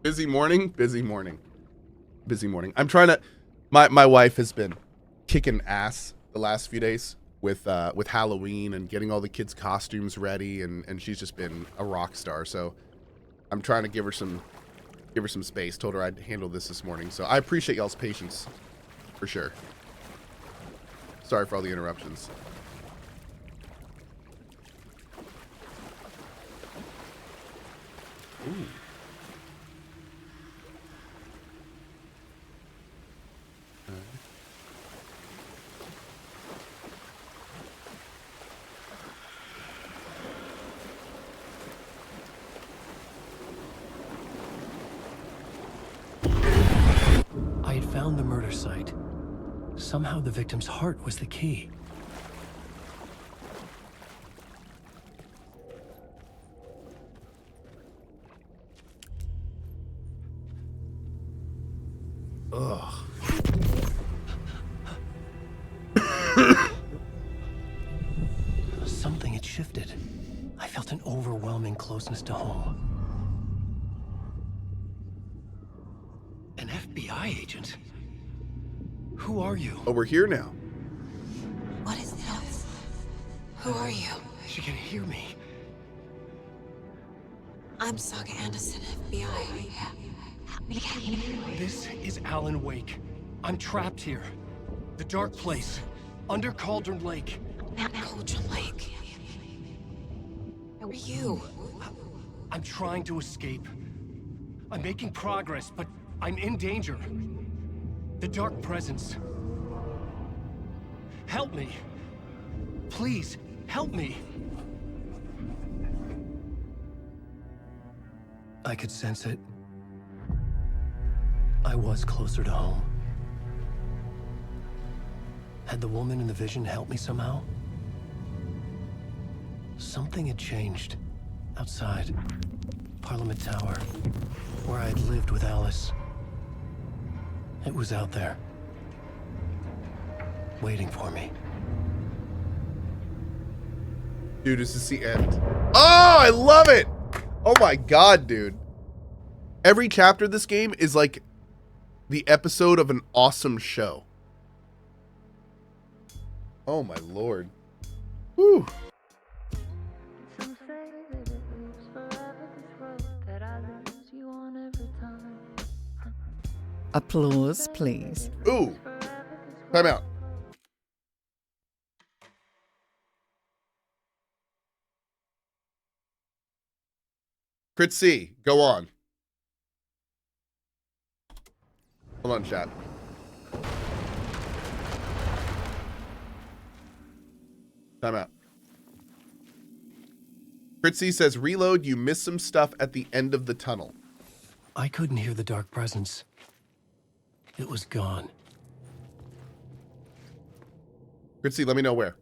Busy morning, busy morning, busy morning. I'm trying to. My wife has been kicking ass the last few days with Halloween and getting all the kids' costumes ready, and she's just been a rock star. So I'm trying to give her some space. Told her I'd handle this morning. So I appreciate y'all's patience, for sure. Sorry for all the interruptions. Ooh. I had found the murder site. Somehow the victim's heart was the key. Ugh. Something had shifted. I felt an overwhelming closeness to home. An FBI agent? Who are you? Oh, we're here now. What is this? Who are you? She can hear me. I'm Saga Anderson, FBI. This is Alan Wake. I'm trapped here. The dark place. Under Cauldron Lake. Cauldron Lake. Who are you? I'm trying to escape. I'm making progress, but I'm in danger. The dark presence. Help me. Please, help me. I could sense it. I was closer to home. Had the woman in the vision helped me somehow? Something had changed. Outside. Parliament Tower. Where I had lived with Alice. It was out there. Waiting for me. Dude, is this the end? Oh, I love it! Oh my god, dude. Every chapter of this game is like the episode of an awesome show. Oh my lord. Whew. Applause, please. Ooh. Time out. Crit C, go on. Hold on, chat. Time out. Crit C says, reload, you missed some stuff at the end of the tunnel. I couldn't hear the dark presence. It was gone. Crit C, let me know where.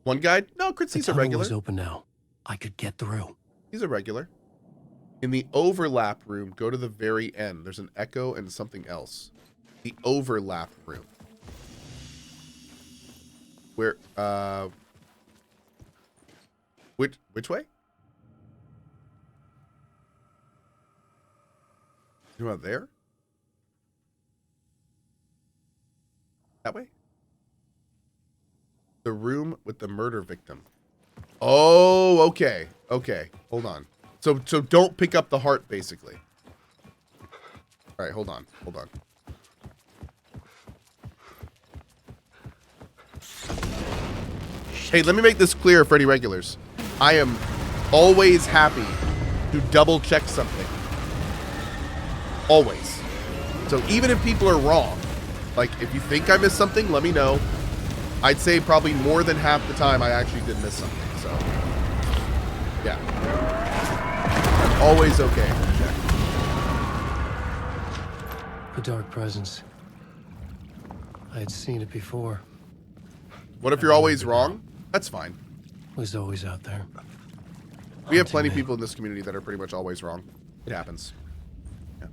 One guide? No, Crit C's The a tunnel regular. was open now. I could get through. He's a regular. In the overlap room, go to the very end. There's an echo and something else. The overlap room. Where, which way? You want there? That way? The room with the murder victim. Oh, okay. Okay. Hold on. So don't pick up the heart, basically. All right, hold on. Hold on. Hey, let me make this clear for any regulars. I am always happy to double check something. Always. So even if people are wrong, like if you think I missed something, let me know. I'd say probably more than half the time I actually did miss something. So yeah. I'm always okay. Check. The dark presence. I had seen it before. What if you're always wrong? That's fine. It was always out there. We have plenty of people in this community that are pretty much always wrong. It happens. Yeah.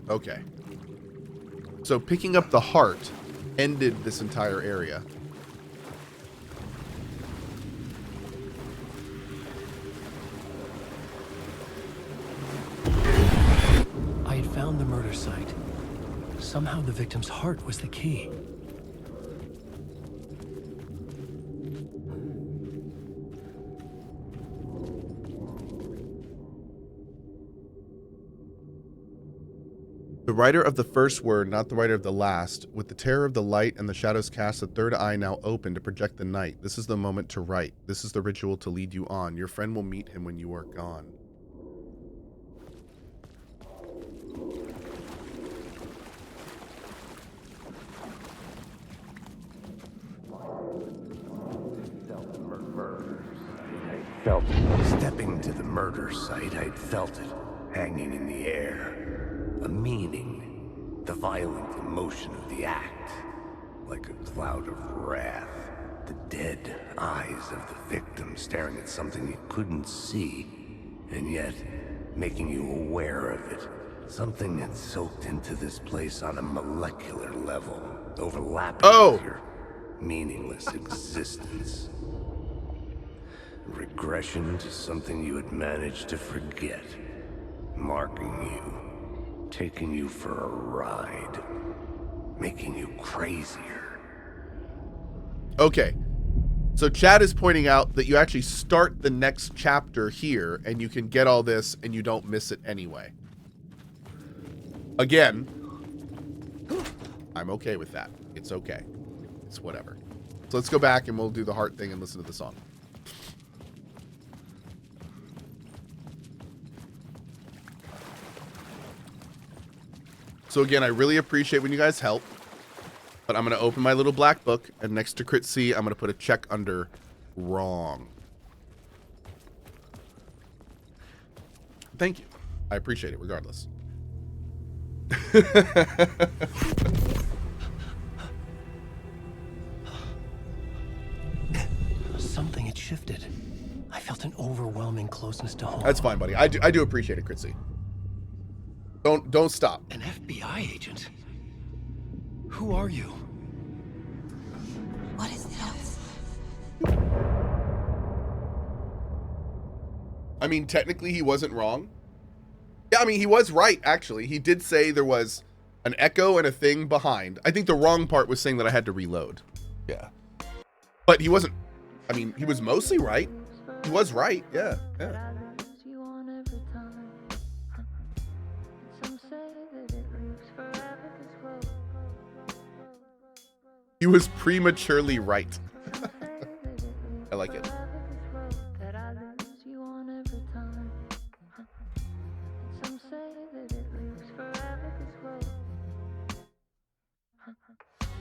Okay. So picking up the heart ended this entire area. I had found the murder site. Somehow the victim's heart was the key. The writer of the first word, not the writer of the last. With the terror of the light and the shadows cast, the third eye now open to project the night. This is the moment to write. This is the ritual to lead you on. Your friend will meet him when you are gone. Felt stepping to the murder site, I'd felt it hanging in the air. A meaning, the violent emotion of the act, like a cloud of wrath. The dead eyes of the victim staring at something you couldn't see, and yet making you aware of it. Something that soaked into this place on a molecular level, overlapping with your meaningless existence. Regression to something you had managed to forget. Marking you. Taking you for a ride. Making you crazier. Okay. So Chad is pointing out that you actually start the next chapter here and you can get all this and you don't miss it anyway. Again, I'm okay with that. It's okay. It's whatever. So let's go back and we'll do the heart thing and listen to the song. So again, I really appreciate when you guys help, but I'm going to open my little black book, and next to Crit C, I'm going to put a check under wrong. Thank you. I appreciate it regardless. Something had shifted. I felt an overwhelming closeness to home. That's fine, buddy. I do appreciate it, Crit C. Don't stop. An FBI agent? Who are you? What is this? I mean, technically he wasn't wrong. Yeah, I mean, he was right, actually. He did say there was an echo and a thing behind. I think the wrong part was saying that I had to reload. Yeah. But he wasn't, I mean, he was mostly right. He was right, yeah. He was prematurely right. I like it.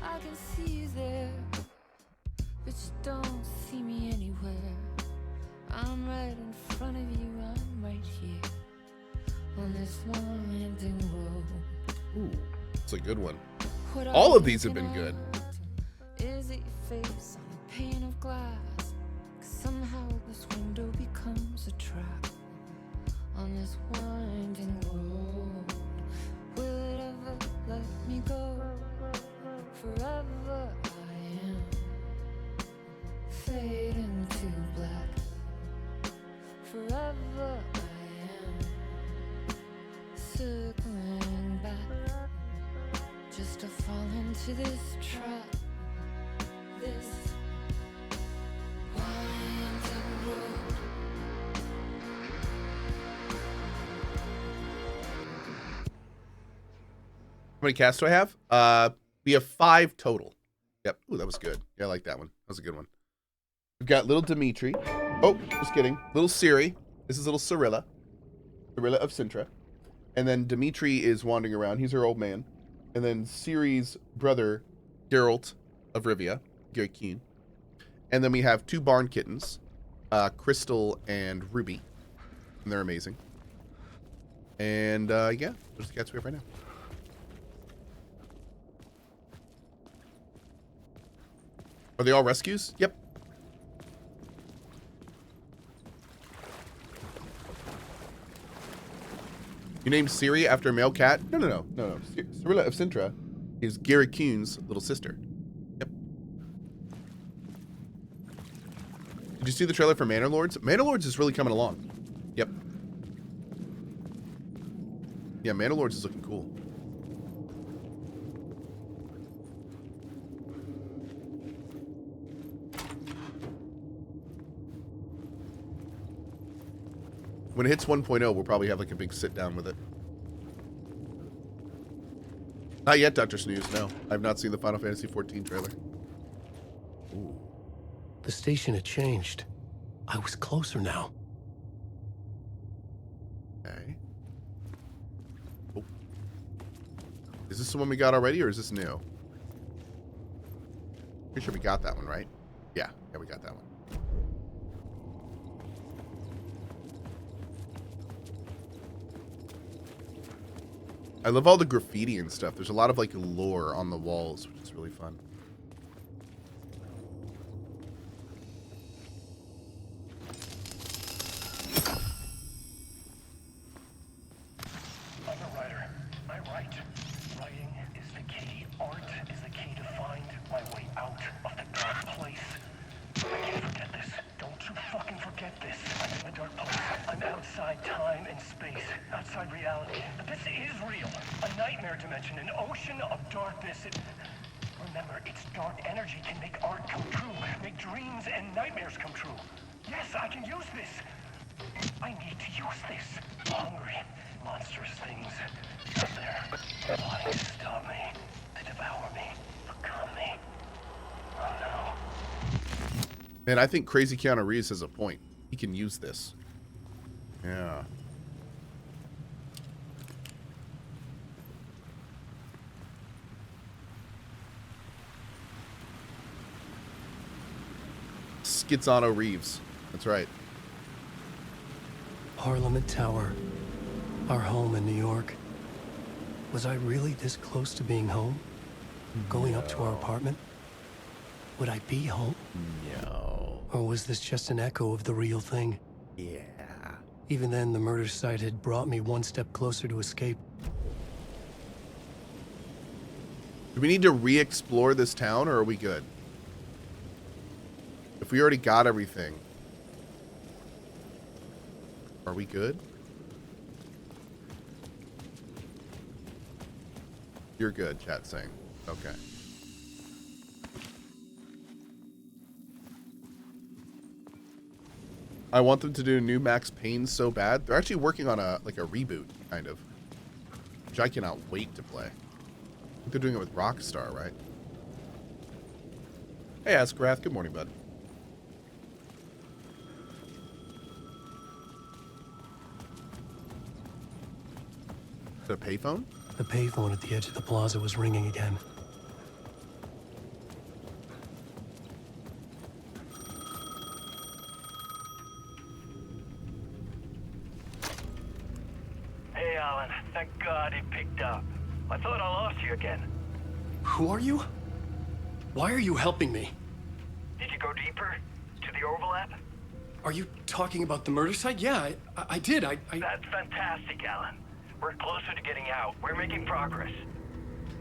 I can see you there, but you don't see me anywhere. I'm right in front of you, I'm right here on this winding road. Ooh, it's a good one. All of these have been good. Is it your face on a pane of glass? 'Cause somehow this window becomes a trap on this winding road. Will it ever let me go? Forever I am fading to black. Forever I am circling back, just to fall into this trap. This winding road. How many casts do I have? We have 5 total. Yep. Ooh, that was good. Yeah, I like that one. That was a good one. We've got little Dimitri. Oh, just kidding. Little Ciri. This is little Cirilla. Cirilla of Sintra. And then Dimitri is wandering around. He's her old man. And then Ciri's brother, Geralt of Rivia. Gary Kuhn. And then we have 2 barn kittens. Crystal and Ruby. And they're amazing. And, yeah. Those are the cats we have right now. Are they all rescues? Yep. You named Siri after a male cat? No. Cirilla of Sintra is Gary Kuhn's little sister. Yep. Did you see the trailer for Manor Lords? Manor Lords is really coming along. Yep. Yeah, Manor Lords is looking cool. When it hits 1.0, we'll probably have like a big sit down with it. Not yet, Dr. Snooze. No, I've not seen the Final Fantasy XIV trailer. Ooh. The station had changed. I was closer now. Okay. Oh. Is this the one we got already, or is this new? Pretty sure we got that one, right? Yeah, we got that one. I love all the graffiti and stuff. There's a lot of like lore on the walls, which is really fun. I'm a writer. I write. Writing is the key. Art is the key to find my way out of the dark place. I can't forget this. Don't you fucking forget this. I'm in the dark place. I'm outside time and space. Outside reality. This is real. A nightmare dimension. An ocean of darkness. Remember, its dark energy can make art come true. Make dreams and nightmares come true. Yes, I can use this. I need to use this. Hungry, monstrous things out there, plotting to stop me, to devour me, become me. Oh no. Man, I think Crazy Keanu Reeves has a point. He can use this. Yeah. Skizano Reeves. That's right. Parliament Tower. Our home in New York. Was I really this close to being home? Going up to our apartment? Would I be home? No. Or was this just an echo of the real thing? Yeah. Even then, the murder site had brought me one step closer to escape. Do we need to re-explore this town, or are we good? If we already got everything, are we good? You're good, chat saying. Okay. I want them to do new Max Payne so bad. They're actually working on a reboot, kind of. Which I cannot wait to play. I think they're doing it with Rockstar, right? Hey, Askrath. Good morning, bud. The payphone? The payphone at the edge of the plaza was ringing again. Hey, Alan. Thank God it picked up. I thought I lost you again. Who are you? Why are you helping me? Did you go deeper? To the overlap? Are you talking about the murder site? Yeah, I did. That's fantastic, Alan. We're closer to getting out. We're making progress.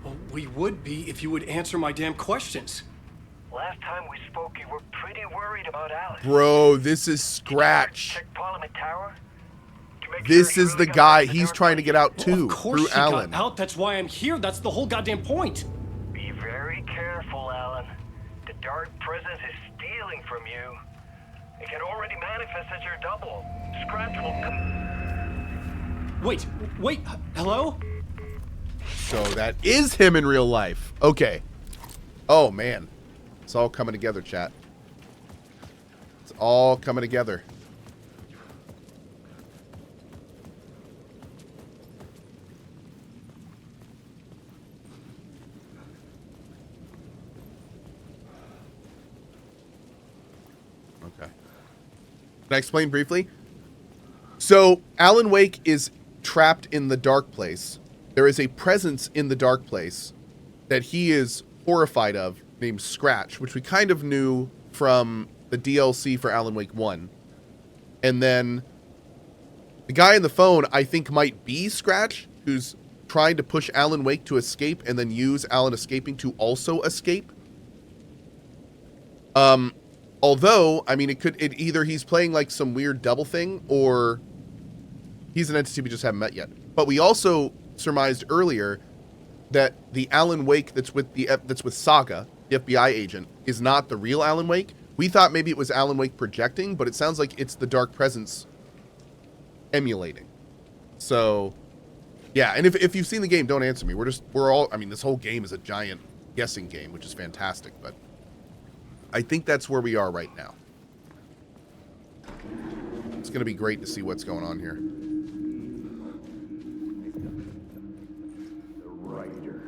Well, we would be if you would answer my damn questions. Last time we spoke, you were pretty worried about Alice. Bro, this is Scratch. Check Parliament Tower? To make This sure is she the really got guy. out of the He's dark trying to place. get out Well, too, of course through she Alan. got out. That's why I'm here. That's the whole goddamn point. Be very careful, Alan. The dark presence is stealing from you. It can already manifest as your double. Scratch will come. Wait, hello? So that is him in real life. Okay. Oh, man. It's all coming together, chat. It's all coming together. Okay. Can I explain briefly? So, Alan Wake is trapped in the dark place. There is a presence in the dark place that he is horrified of named Scratch, which we kind of knew from the DLC for Alan Wake 1. And then The guy on the phone, I think, might be Scratch, who's trying to push Alan Wake to escape and then use Alan escaping to also escape. Although, I mean, it either he's playing like some weird double thing, or he's an entity we just haven't met yet. But we also surmised earlier that the Alan Wake that's with Saga, the FBI agent, is not the real Alan Wake. We thought maybe it was Alan Wake projecting, but it sounds like it's the Dark Presence emulating. So, yeah, and if you've seen the game, don't answer me. I mean, this whole game is a giant guessing game, which is fantastic, but I think that's where we are right now. It's going to be great to see what's going on here. The writer.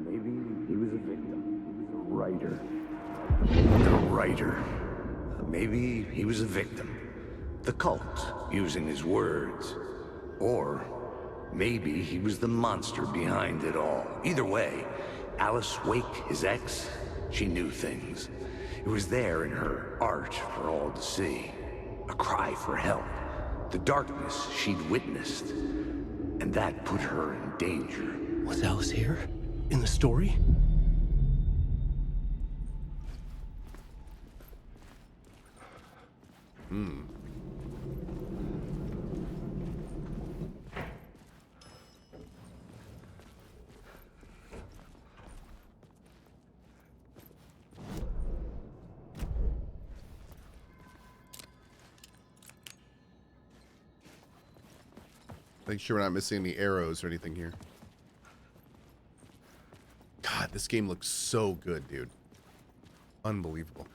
Maybe he was a victim. He was a writer. The writer. Maybe he was a victim. The cult, using his words. Or maybe he was the monster behind it all. Either way, Alice Wake, his ex, she knew things. It was there in her art for all to see. A cry for help. The darkness she'd witnessed. And that put her in danger. Was Alice here? In the story? Make sure we're not missing any arrows or anything here. God, this game looks so good, dude. Unbelievable.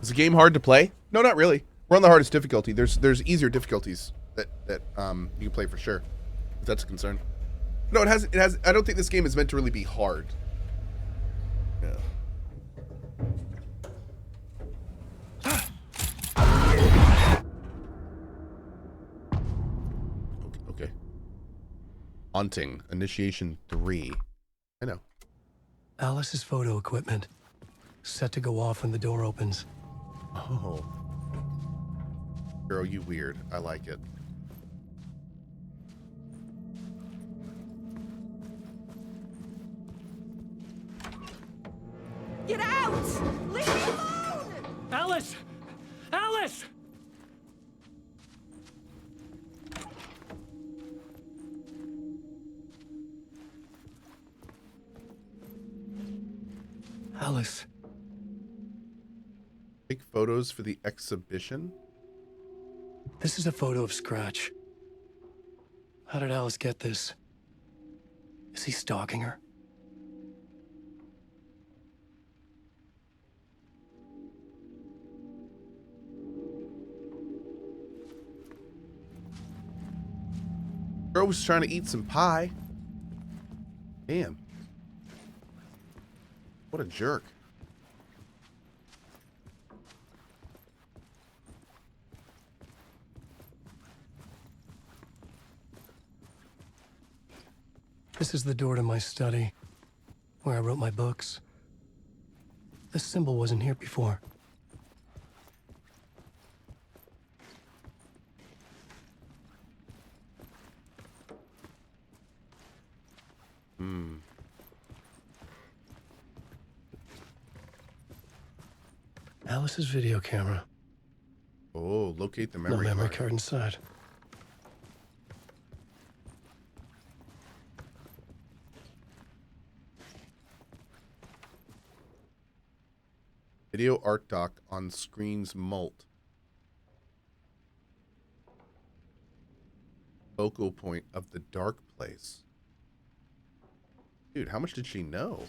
Is the game hard to play? No, not really. We're on the hardest difficulty. There's easier difficulties that you can play for sure, if that's a concern. No, it has. I don't think this game is meant to really be hard. Yeah. Okay. Haunting. Initiation 3. I know. Alice's photo equipment. Set to go off when the door opens. Oh. Girl, you weird. I like it. Get out! Leave me alone! Alice! Alice! Alice. Take photos for the exhibition? This is a photo of Scratch. How did Alice get this? Is he stalking her? Girl was trying to eat some pie. Damn. What a jerk. This is the door to my study, where I wrote my books. This symbol wasn't here before. Alice's video camera. Oh, locate the No memory memory card. card inside. Video art doc on screen's mult. Focal point of the dark place. Dude, how much did she know?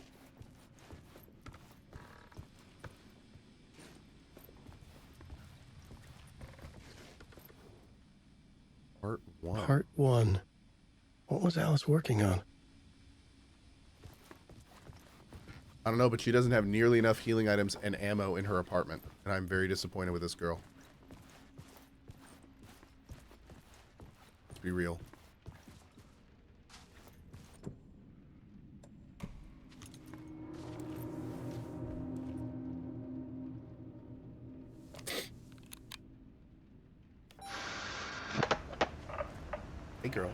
Part 1. Part 1. What was Alice working on? I don't know, but she doesn't have nearly enough healing items and ammo in her apartment. And I'm very disappointed with this girl. be real. Hey, girl.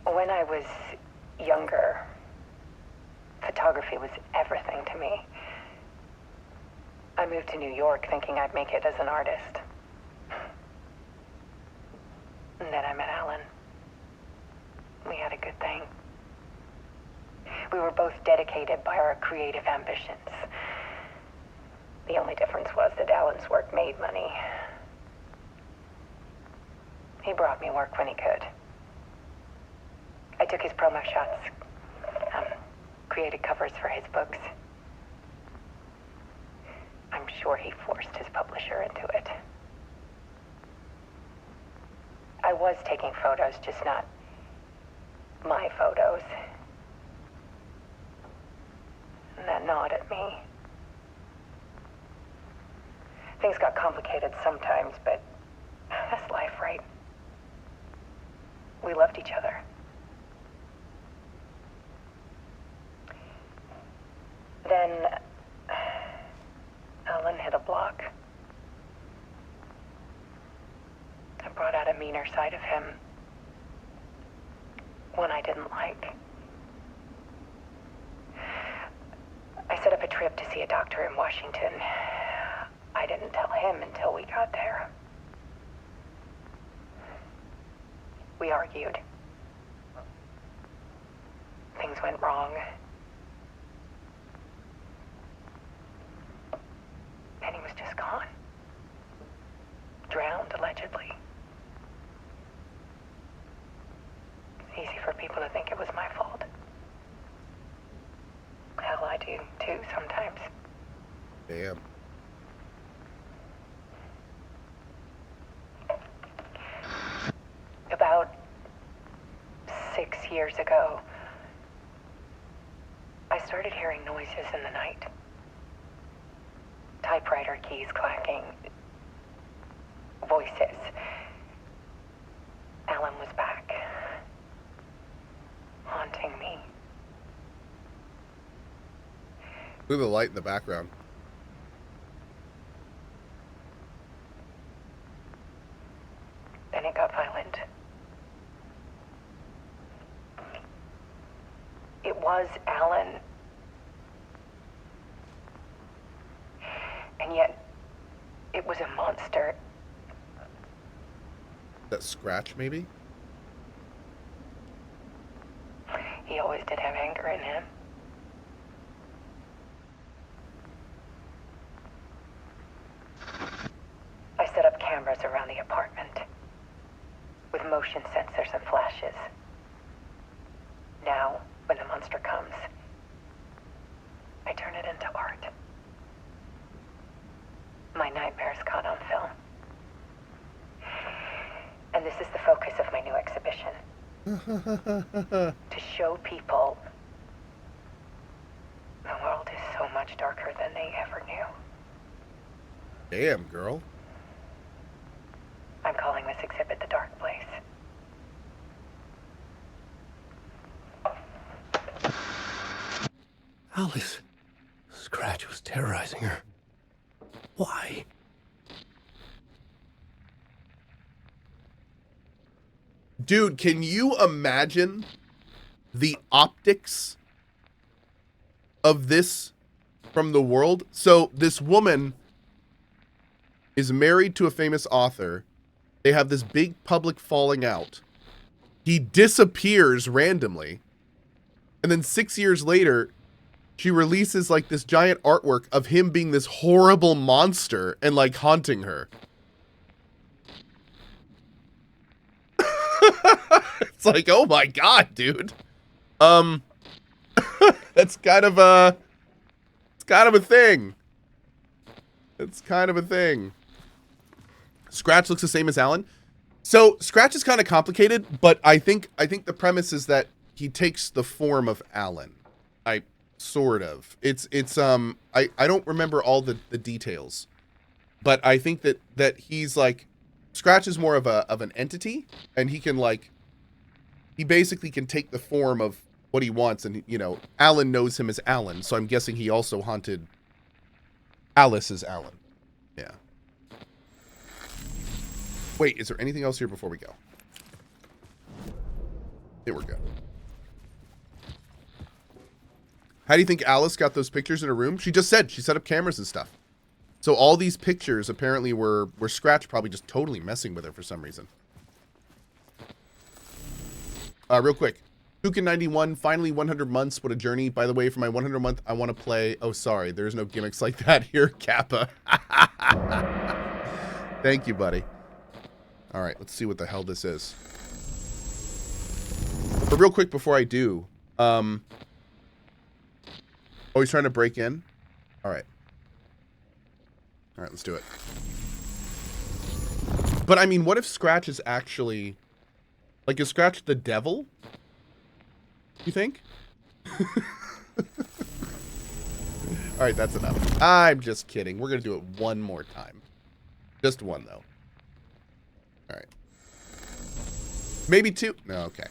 When I was younger, photography was everything to me. I moved to New York thinking I'd make it as an artist. And then I met Alan. We had a good thing. We were both dedicated by our creative ambitions. The only difference was that Alan's work made money. He brought me work when he could. I took his promo shots, created covers for his books. I'm sure he forced his publisher into it. I was taking photos, just not my photos. And that gnawed at me. Things got complicated sometimes, but that's life, right? We loved each other. Then Alan hit a block. I brought out a meaner side of him. One I didn't like. I set up a trip to see a doctor in Washington. I didn't tell him until we got there. We argued. Things went wrong. And he was just gone. Drowned, allegedly. It's easy for people to think it was my fault. Hell, I do too sometimes. Damn. About 6 years ago, I started hearing noises in the night. Typewriter keys clacking. Voices. Alan was back. Haunting me. Look at the light in the background. Then it got violent. It was Alan. And yet, it was a monster. That Scratch, maybe? He always did have anger in him. I set up cameras around the apartment with motion sensors and flashes. Now, when the monster comes, I turn it into art. My nightmares caught on film. And this is the focus of my new exhibition. To show people the world is so much darker than they ever knew. Damn, girl. I'm calling this exhibit The Dark Place. Alice. Scratch was terrorizing her. Why? Dude, can you imagine the optics of this from the world? So this woman is married to a famous author. They have this big public falling out. He disappears randomly. And then 6 years later, she releases like this giant artwork of him being this horrible monster and like haunting her. It's like, oh my God, dude. That's kind of a, it's kind of a thing. It's kind of a thing. Scratch looks the same as Alan. So Scratch is kind of complicated, but I think the premise is that he takes the form of Alan. Sort of. I don't remember all the details, but I think that he's like, Scratch is more of an entity, and he can like, he basically can take the form of what he wants, and you know, Alan knows him as Alan, so I'm guessing he also haunted Alice as Alan. Yeah. Wait, is there anything else here before we go? Here we go. How do you think Alice got those pictures in her room? She just said she set up cameras and stuff. So all these pictures apparently were Scratch probably just totally messing with her for some reason. Real quick. Kukin91, finally 100 months. What a journey. By the way, for my 100 month, I want to play... Oh, sorry. There's no gimmicks like that here, Kappa. Thank you, buddy. All right, let's see what the hell this is. But real quick before I do... Oh, he's trying to break in? All right. All right, let's do it. But, I mean, what if Scratch is actually... Like, is Scratch the devil? You think? Alright, that's enough. I'm just kidding. We're going to do it one more time. Just one, though. Alright. Maybe two? No, okay.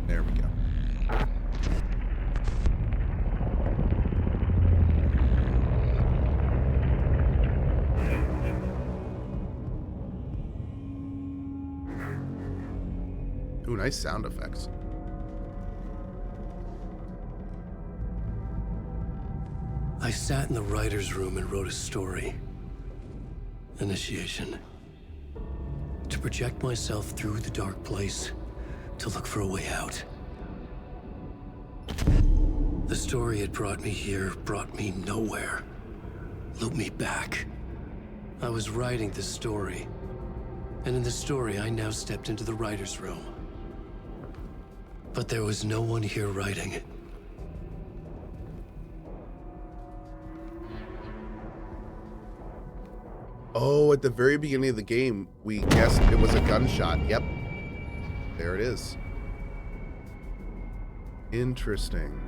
There we go. Ooh, nice sound effects. I sat in the writer's room and wrote a story. Initiation. To project myself through the dark place, to look for a way out. The story had brought me here, brought me nowhere. Looped me back. I was writing the story. And in the story, I now stepped into the writer's room. But there was no one here writing it. Oh, at the very beginning of the game, we guessed it was a gunshot. Yep. There it is. Interesting.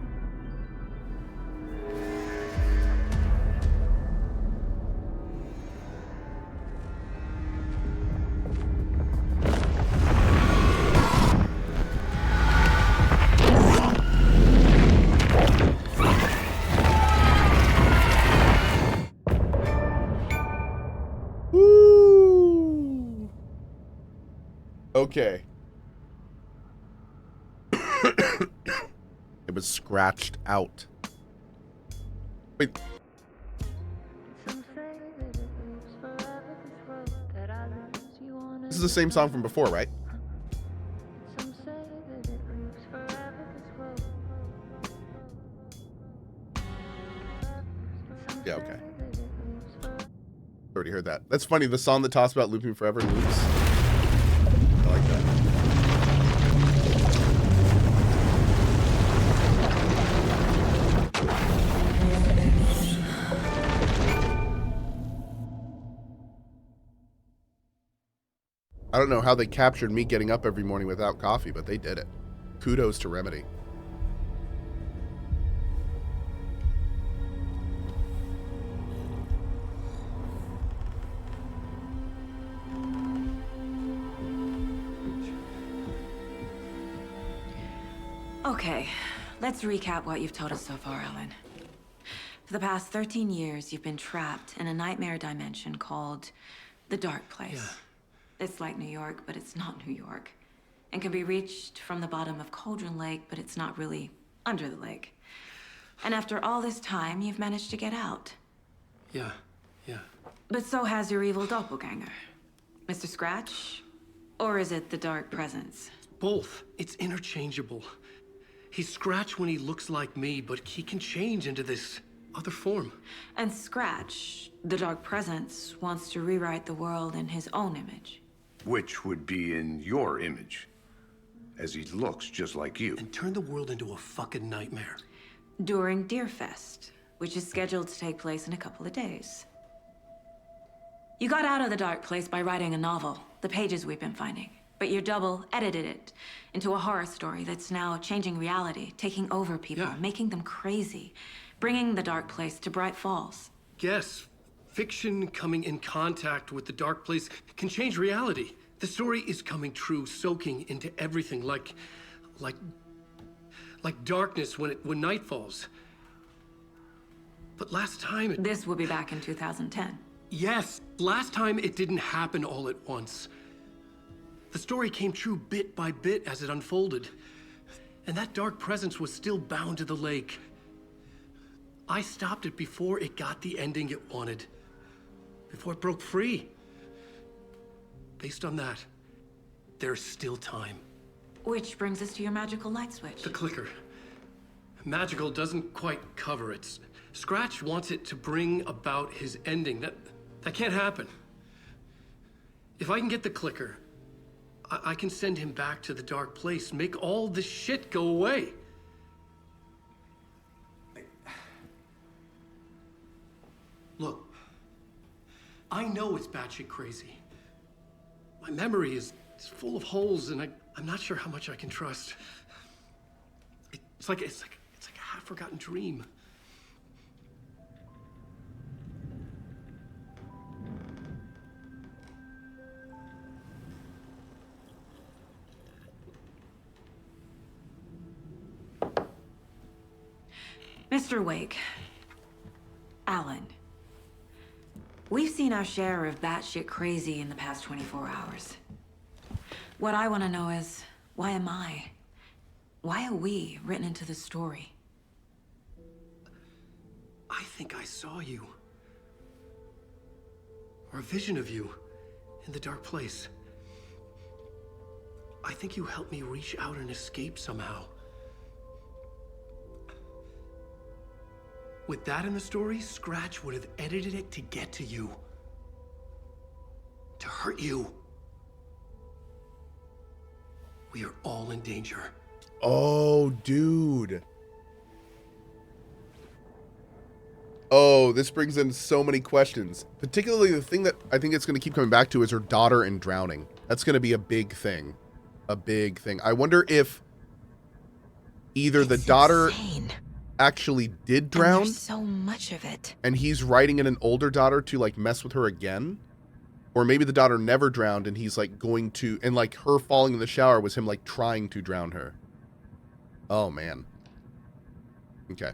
Okay. It was scratched out. Wait. This is the same song from before, right? Yeah, okay. Already heard that. That's funny. The song that talks about looping forever loops. I like that. I don't know how they captured me getting up every morning without coffee, but they did it. Kudos to Remedy. Okay, let's recap what you've told us so far, Ellen. For the past 13 years, you've been trapped in a nightmare dimension called the Dark Place. Yeah. It's like New York, but it's not New York. And can be reached from the bottom of Cauldron Lake, but it's not really under the lake. And after all this time, you've managed to get out. Yeah. But so has your evil doppelganger. Mr. Scratch? Or is it the Dark Presence? Both. It's interchangeable. He's Scratch when he looks like me, but he can change into this other form. And Scratch, the Dark Presence, wants to rewrite the world in his own image. Which would be in your image, as he looks just like you. And turn the world into a fucking nightmare. During Deerfest, which is scheduled to take place in a couple of days. You got out of the Dark Place by writing a novel, the pages we've been finding. But your double edited it into a horror story that's now changing reality, taking over people, Yeah. making them crazy, bringing the dark place to Bright Falls. Yes, fiction coming in contact with the dark place can change reality. The story is coming true, soaking into everything like darkness when night falls. But last time This will be back in 2010. Yes, last time it didn't happen all at once. The story came true bit by bit as it unfolded. And that dark presence was still bound to the lake. I stopped it before it got the ending it wanted. Before it broke free. Based on that, there's still time. Which brings us to your magical light switch. The clicker. Magical doesn't quite cover it. Scratch wants it to bring about his ending. That can't happen. If I can get the clicker, I can send him back to the dark place, make all this shit go away. Look, I know it's batshit crazy. My memory is full of holes, and I'm not sure how much I can trust. It's like a half-forgotten dream. Mr. Wake. Alan. We've seen our share of batshit crazy in the past 24 hours. What I want to know is, why am I? Why are we written into the story? I think I saw you. Or a vision of you in the dark place. I think you helped me reach out and escape somehow. With that in the story, Scratch would have edited it to get to you. To hurt you. We are all in danger. Oh, dude. Oh, this brings in so many questions. Particularly the thing that I think it's going to keep coming back to is her daughter and drowning. That's going to be a big thing. A big thing. I wonder if either the daughter actually did drown. There's so much of it. And he's writing in an older daughter to like mess with her again. Or maybe the daughter never drowned and he's like going to, and like her falling in the shower was him like trying to drown her. Oh man. Okay.